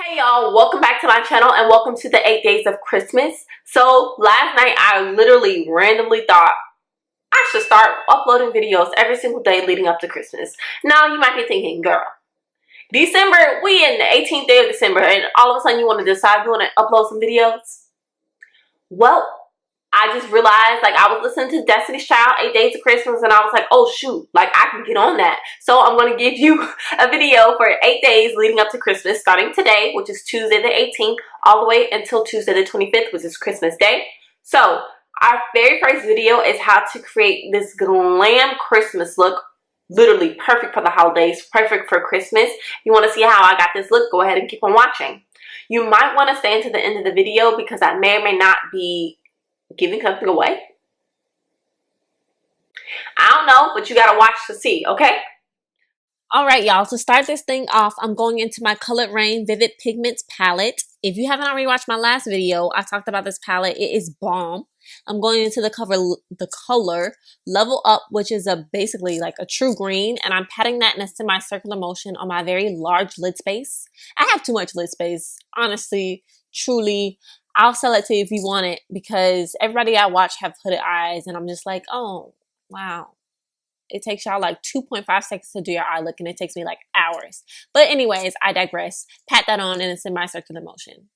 Hey y'all, welcome back to my channel and welcome to the 8 days of Christmas. So last night I literally randomly thought I should start uploading videos every single day leading up to Christmas. Now you might be thinking, girl, December, we in the 18th day of December and all of a sudden you want to decide you want to upload some videos? Well, I just realized, like, I was listening to Destiny's Child, 8 Days of Christmas, and I was like, oh shoot, like, I can get on that. So I'm going to give you a video for 8 days leading up to Christmas, starting today, which is Tuesday the 18th, all the way until Tuesday the 25th, which is Christmas Day. So our very first video is how to create this glam Christmas look. Literally perfect for the holidays, perfect for Christmas. You want to see how I got this look? Go ahead and keep on watching. You might want to stay until the end of the video because I may or may not be giving something away. I don't know, but you gotta watch to see, okay? Alright y'all, to start this thing off, I'm going into my Colored Rain Vivid Pigments palette. If you haven't already watched my last video, I talked about this palette. It is bomb. I'm going into the color Level Up, which is basically like a true green, and I'm patting that in a semi-circular motion on my very large lid space. I have too much lid space, honestly, truly. I'll sell it to you if you want it because everybody I watch have hooded eyes and I'm just like, oh, wow. It takes y'all like 2.5 seconds to do your eye look and it takes me like hours. But anyways, I digress. Pat that on in a semi-circular motion.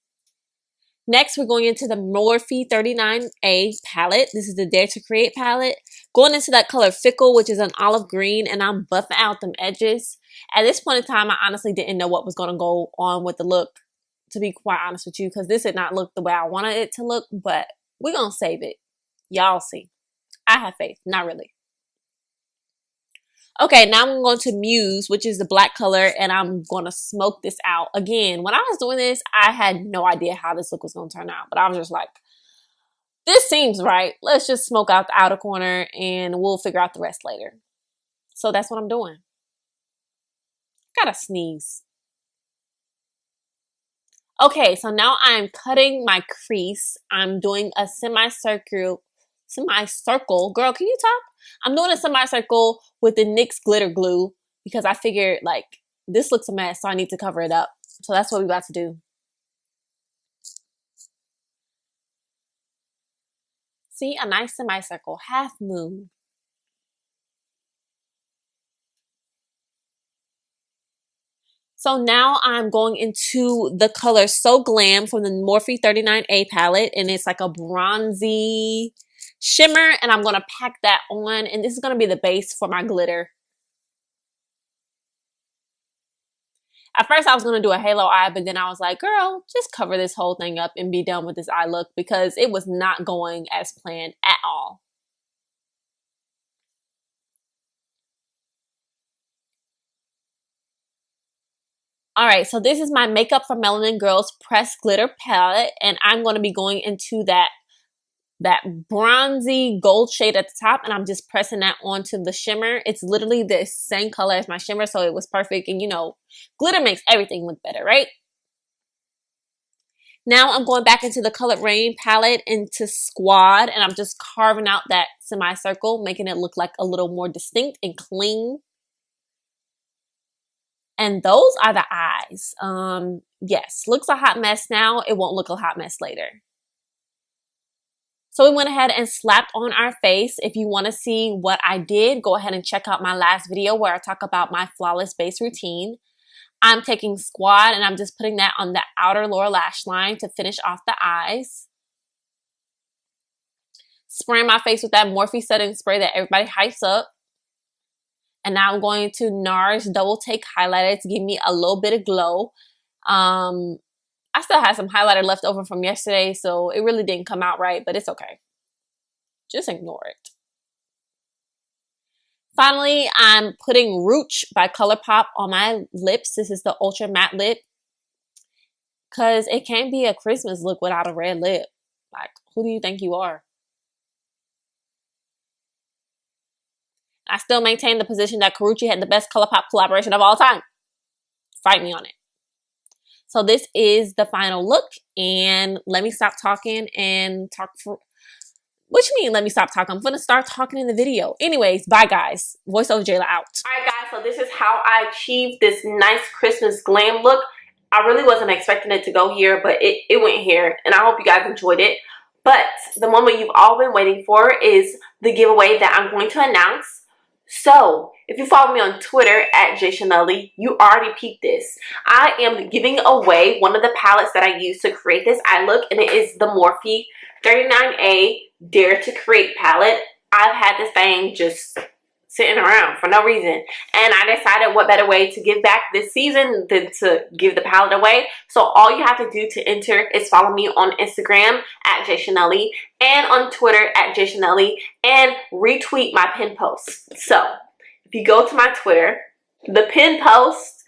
Next, we're going into the Morphe 39A palette. This is the Dare to Create palette. Going into that color Fickle, which is an olive green, and I'm buffing out them edges. At this point in time, I honestly didn't know what was going to go on with the look, to be quite honest with you, because this did not look the way I wanted it to look, but we're going to save it. Y'all see. I have faith. Not really. Okay, now I'm going to Muse, which is the black color, and I'm going to smoke this out. Again, when I was doing this, I had no idea how this look was going to turn out, but I was just like, this seems right. Let's just smoke out the outer corner, and we'll figure out the rest later. So that's what I'm doing. Gotta sneeze. Okay, so now I'm cutting my crease. I'm doing a semicircle. Girl, can you talk? I'm doing a semicircle with the NYX glitter glue because I figured like this looks a mess, so I need to cover it up. So that's what we're about to do. See, a nice semicircle, half moon. So now I'm going into the color So Glam from the Morphe 39A palette, and it's like a bronzy shimmer, and I'm going to pack that on, and this is going to be the base for my glitter. At first I was going to do a halo eye, but then I was like, girl, just cover this whole thing up and be done with this eye look because it was not going as planned at all. Alright, so this is my Makeup for Melanin Girls Pressed Glitter Palette, and I'm going to be going into that bronzy gold shade at the top, and I'm just pressing that onto the shimmer. It's literally the same color as my shimmer, so it was perfect, and you know, glitter makes everything look better, right? Now I'm going back into the Colored Rain palette into Squad, and I'm just carving out that semicircle, making it look like a little more distinct and clean. And those are the eyes. Yes, looks a hot mess now. It won't look a hot mess later. So we went ahead and slapped on our face. If you want to see what I did, go ahead and check out my last video where I talk about my flawless base routine. I'm taking Squad and I'm just putting that on the outer lower lash line to finish off the eyes. Spraying my face with that Morphe setting spray that everybody hypes up. And now I'm going to NARS Double Take Highlighter to give me a little bit of glow. I still had some highlighter left over from yesterday, so it really didn't come out right, but it's okay. Just ignore it. Finally, I'm putting Rooch by ColourPop on my lips. This is the Ultra Matte Lip. Because it can't be a Christmas look without a red lip. Like, who do you think you are? I still maintain the position that Karrueche had the best ColourPop collaboration of all time. Fight me on it. So this is the final look, and let me stop talking and talk for... What you mean, let me stop talking? I'm gonna start talking in the video. Anyways, bye guys. Voiceover Jayla out. Alright guys, so this is how I achieved this nice Christmas glam look. I really wasn't expecting it to go here, but it went here, and I hope you guys enjoyed it. But the moment you've all been waiting for is the giveaway that I'm going to announce. So, if you follow me on Twitter at Chanellies, you already peeped this. I am giving away one of the palettes that I used to create this eye look, and it is the Morphe 39A Dare to Create palette. I've had this thing just sitting around for no reason, and I decided what better way to give back this season than to give the palette away. So all you have to do to enter is follow me on Instagram at Chanellies and on Twitter at Chanellies and retweet my pin post. So if you go to my Twitter, the pin post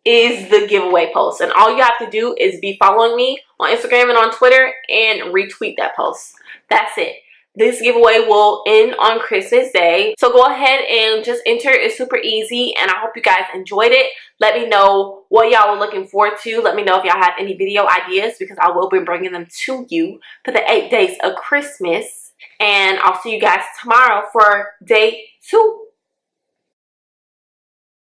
is the giveaway post, and all you have to do is be following me on Instagram and on Twitter and retweet that post. That's it. This giveaway will end on Christmas Day. So go ahead and just enter. It's super easy, and I hope you guys enjoyed it. Let me know what y'all were looking forward to. Let me know if y'all have any video ideas, because I will be bringing them to you for the 8 days of Christmas. And I'll see you guys tomorrow for day 2.